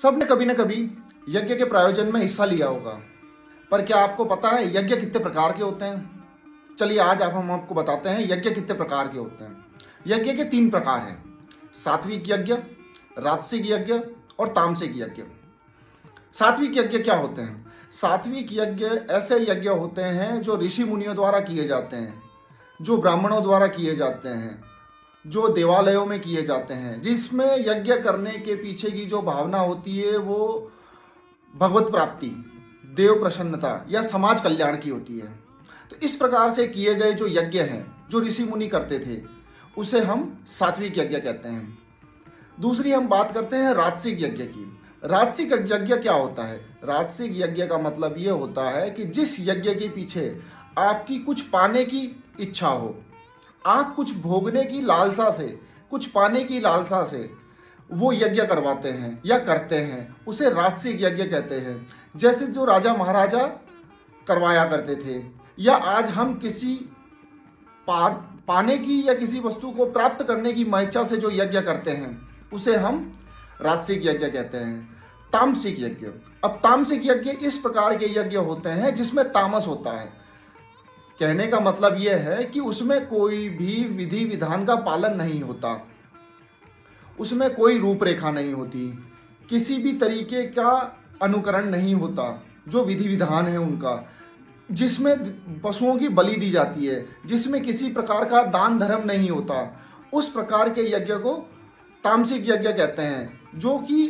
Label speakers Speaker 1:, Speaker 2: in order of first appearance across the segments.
Speaker 1: सबने कभी न कभी यज्ञ के प्रायोजन में हिस्सा लिया होगा, पर क्या आपको पता है यज्ञ कितने प्रकार के होते हैं? चलिए आज हम आपको बताते हैं यज्ञ कितने प्रकार के होते हैं। यज्ञ के 3 प्रकार हैं: सात्विक यज्ञ, राजसिक यज्ञ और तामसिक यज्ञ। सात्विक यज्ञ क्या होते हैं? सात्विक यज्ञ ऐसे यज्ञ होते हैं जो ऋषि मुनियों द्वारा किए जाते हैं, जो ब्राह्मणों द्वारा किए जाते हैं, जो देवालयों में किए जाते हैं, जिसमें यज्ञ करने के पीछे की जो भावना होती है वो भगवत प्राप्ति, देव प्रसन्नता या समाज कल्याण की होती है। तो इस प्रकार से किए गए जो यज्ञ हैं, जो ऋषि मुनि करते थे, उसे हम सात्विक यज्ञ कहते हैं। दूसरी हम बात करते हैं राजसिक यज्ञ की। राजसिक यज्ञ क्या होता है? राजसिक यज्ञ का मतलब ये होता है कि जिस यज्ञ के पीछे आपकी कुछ पाने की इच्छा हो, आप कुछ भोगने की लालसा से, कुछ पाने की लालसा से वो यज्ञ करवाते हैं या करते हैं, उसे राजसिक यज्ञ कहते हैं। जैसे जो राजा महाराजा करवाया करते थे, या आज हम किसी पाने की या किसी वस्तु को प्राप्त करने की इच्छा से जो यज्ञ करते हैं, उसे हम राजसिक यज्ञ कहते हैं। तामसिक यज्ञ। अब तामसिक यज्ञ इस प्रकार के यज्ञ होते हैं जिसमें तामस होता है। कहने का मतलब यह है कि उसमें कोई भी विधि विधान का पालन नहीं होता, उसमें कोई रूपरेखा नहीं होती, किसी भी तरीके का अनुकरण नहीं होता जो विधि विधान है उनका, जिसमें पशुओं की बलि दी जाती है, जिसमें किसी प्रकार का दान धर्म नहीं होता, उस प्रकार के यज्ञ को तामसिक यज्ञ कहते हैं। जो कि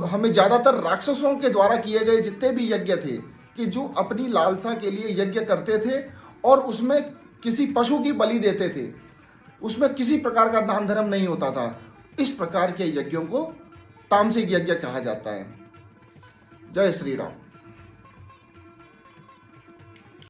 Speaker 1: हमें ज़्यादातर राक्षसों के द्वारा किए गए जितने भी यज्ञ थे, कि जो अपनी लालसा के लिए यज्ञ करते थे और उसमें किसी पशु की बलि देते थे, उसमें किसी प्रकार का दान धर्म नहीं होता था, इस प्रकार के यज्ञों को तामसिक यज्ञ कहा जाता है। जय श्री राम।